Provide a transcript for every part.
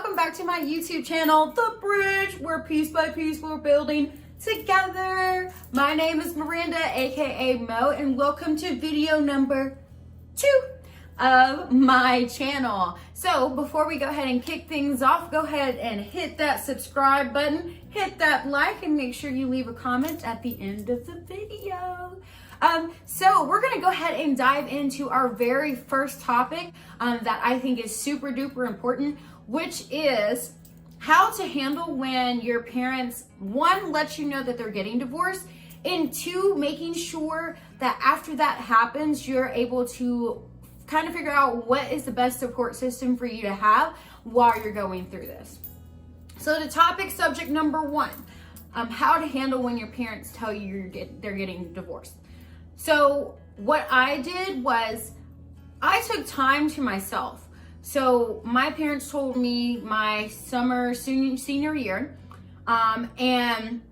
welcome back to my YouTube channel, The Bridge, where piece by piece we're building together. My name is Miranda, aka Mo, and welcome to video number 2 of my channel. So before we go ahead and kick things off, go ahead and hit that subscribe button, hit that like, and make sure you leave a comment at the end of the video. So we're gonna go ahead and dive into our very first topic that I think is super duper important, which is how to handle when your parents, one, let you know that they're getting divorced, and two, making sure that after that happens, you're able to kind of figure out what is the best support system for you to have while you're going through this. So the topic subject number 1, how to handle when your parents tell you they're getting divorced. So what I did was I took time to myself. So my parents told me my summer senior year, and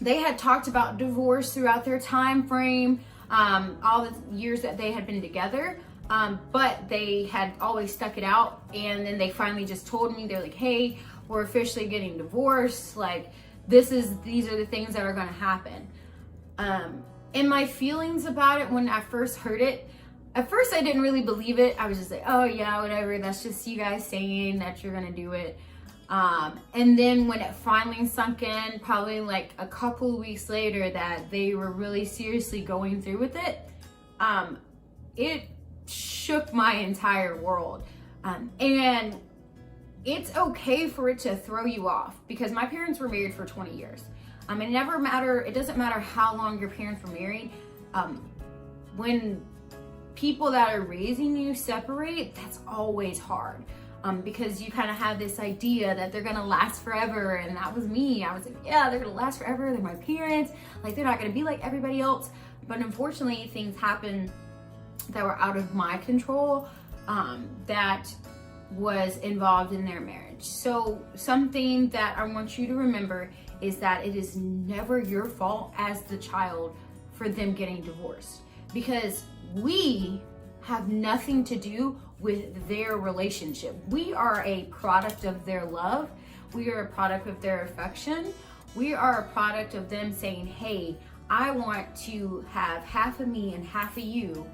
they had talked about divorce throughout their time frame, all the years that they had been together, but they had always stuck it out. And then they finally just told me, they're like, hey, we're officially getting divorced. Like, these are the things that are going to happen. And my feelings about it when I first heard it, at first I didn't really believe it. I was just like, oh yeah, whatever. That's just you guys saying that you're gonna do it. And then when it finally sunk in, probably like a couple of weeks later, that they were really seriously going through with it, it shook my entire world. And it's okay for it to throw you off, because my parents were married for 20 years. It doesn't matter how long your parents were married. When people that are raising you separate, that's always hard. Because you kind of have this idea that they're gonna last forever, and that was me. I was like, yeah, they're gonna last forever. They're my parents. Like, they're not gonna be like everybody else. But unfortunately, things happen that were out of my control, that was involved in their marriage. So something that I want you to remember is that it is never your fault as the child for them getting divorced, because we have nothing to do with their relationship. We are a product of their love. We are a product of their affection. We are a product of them saying, hey, I want to have half of me and half of you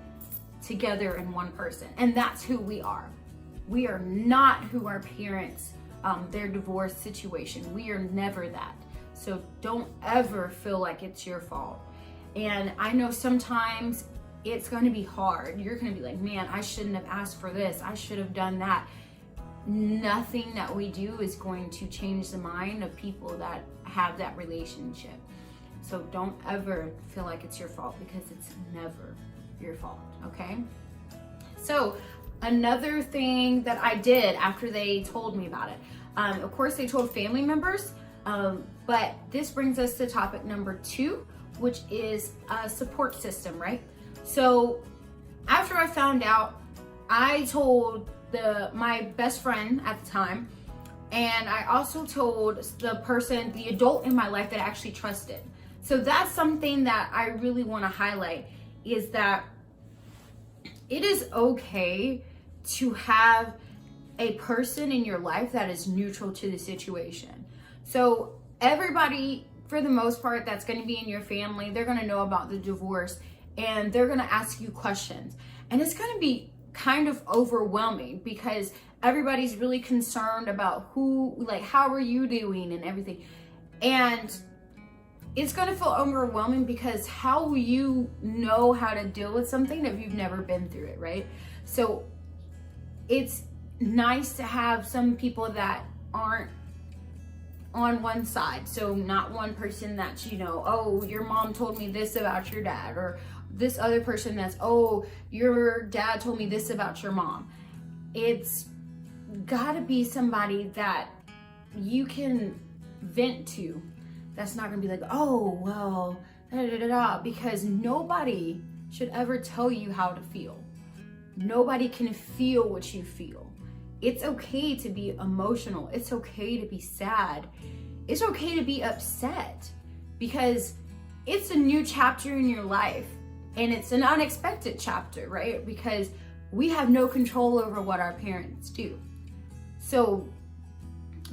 together in one person. And that's who we are. We are not who our parents, their divorce situation. We are never that. So don't ever feel like it's your fault. And I know sometimes it's going to be hard. You're going to be like, man, I shouldn't have asked for this. I should have done that. Nothing that we do is going to change the mind of people that have that relationship. So don't ever feel like it's your fault, because it's never your fault, okay? So another thing that I did after they told me about it, of course they told family members, but this brings us to topic number 2, which is a support system, right? So after I found out, I told my best friend at the time, and I also told the adult in my life that I actually trusted. So that's something that I really want to highlight, is that it is okay to have a person in your life that is neutral to the situation. So everybody, for the most part, that's going to be in your family, they're going to know about the divorce, and they're going to ask you questions. And it's going to be kind of overwhelming, because everybody's really concerned about how are you doing and everything. And it's going to feel overwhelming, because how will you know how to deal with something if you've never been through it, right? So it's nice to have some people that aren't on one side. So not one person that's, oh, your mom told me this about your dad, or this other person that's, oh, your dad told me this about your mom. It's gotta be somebody that you can vent to, that's not gonna be like, oh, well, da da da da, because nobody should ever tell you how to feel. Nobody can feel what you feel. It's okay to be emotional. It's okay to be sad. It's okay to be upset, because it's a new chapter in your life, and it's an unexpected chapter, right? Because we have no control over what our parents do. So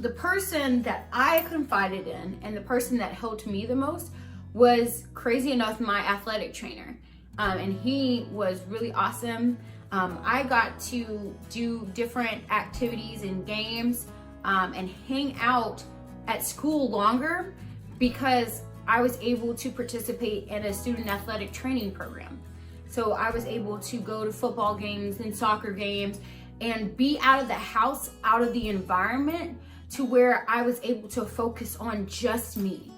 the person that I confided in and the person that helped me the most was, crazy enough, my athletic trainer. And he was really awesome. I got to do different activities and games and hang out at school longer because I was able to participate in a student athletic training program. So I was able to go to football games and soccer games and be out of the house, out of the environment, to where I was able to focus on just me,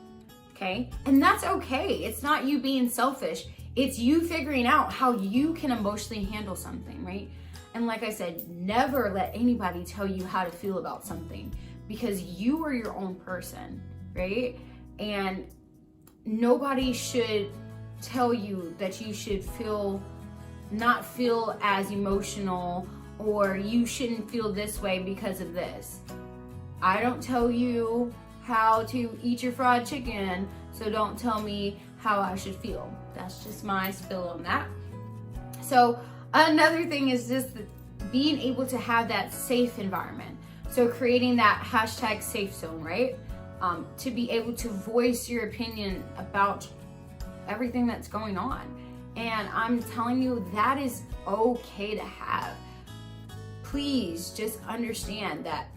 okay? And that's okay. It's not you being selfish. It's you figuring out how you can emotionally handle something, right? And like I said, never let anybody tell you how to feel about something, because you are your own person, right? And nobody should tell you that you should not feel as emotional, or you shouldn't feel this way because of this. I don't tell you how to eat your fried chicken, so don't tell me how I should feel. That's just my spill on that. So another thing is just being able to have that safe environment. So creating that hashtag safe zone, right? To be able to voice your opinion about everything that's going on. And I'm telling you, that is okay to have. Please just understand that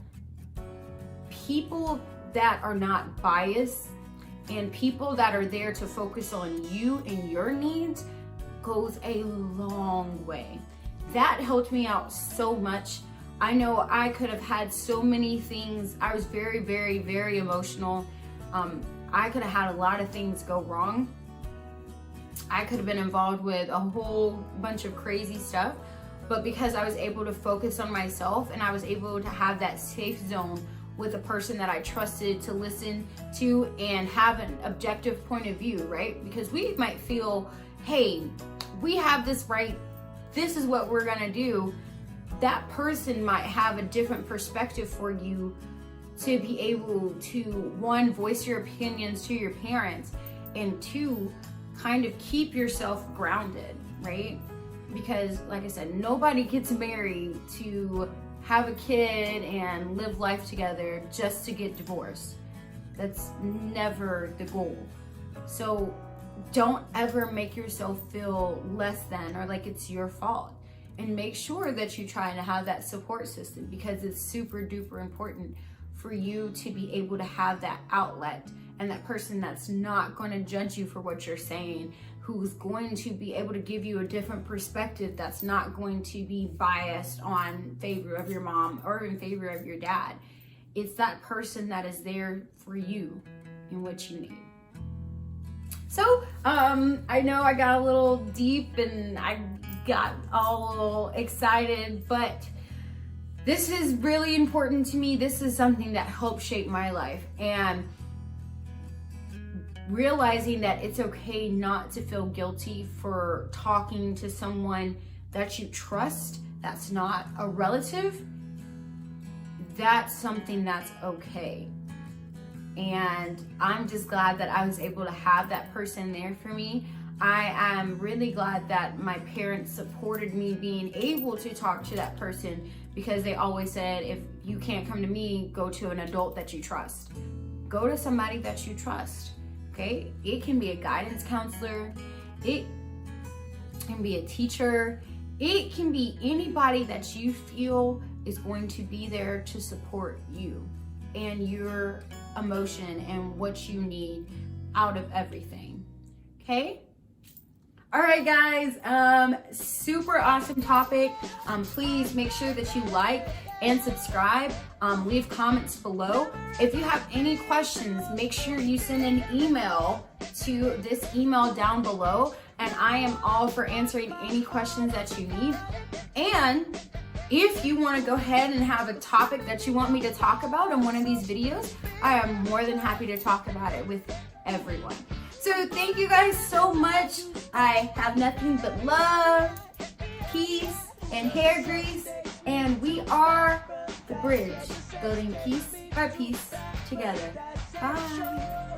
people that are not biased and people that are there to focus on you and your needs goes a long way. That helped me out so much. I know I could have had so many things. I was very, very, very emotional. I could have had a lot of things go wrong. I could have been involved with a whole bunch of crazy stuff, but because I was able to focus on myself and I was able to have that safe zone with a person that I trusted to listen to and have an objective point of view, right? Because we might feel, hey, we have this right, this is what we're gonna do. That person might have a different perspective for you to be able to, one, voice your opinions to your parents, and two, kind of keep yourself grounded, right? Because like I said, nobody gets married to have a kid and live life together just to get divorced. That's never the goal. So don't ever make yourself feel less than or like it's your fault. And make sure that you try to have that support system, because it's super duper important for you to be able to have that outlet and that person that's not going to judge you for what you're saying, who's going to be able to give you a different perspective that's not going to be biased on favor of your mom or in favor of your dad. It's that person that is there for you and what you need. So, I know I got a little deep and I got all a little excited, but this is really important to me. This is something that helped shape my life, and realizing that it's okay not to feel guilty for talking to someone that you trust, that's not a relative, that's something that's okay. And I'm just glad that I was able to have that person there for me. I am really glad that my parents supported me being able to talk to that person, because they always said, if you can't come to me, go to an adult that you trust. Go to somebody that you trust, okay? It can be a guidance counselor, it can be a teacher, it can be anybody that you feel is going to be there to support you and your emotion and what you need out of everything, okay? All right, guys, super awesome topic. Please make sure that you like and subscribe. Leave comments below. If you have any questions, make sure you send an email to this email down below, and I am all for answering any questions that you need. And if you want to go ahead and have a topic that you want me to talk about in one of these videos, I am more than happy to talk about it with everyone. So thank you guys so much. I have nothing but love, peace, and hair grease, and we are the bridge, building piece by piece together. Bye.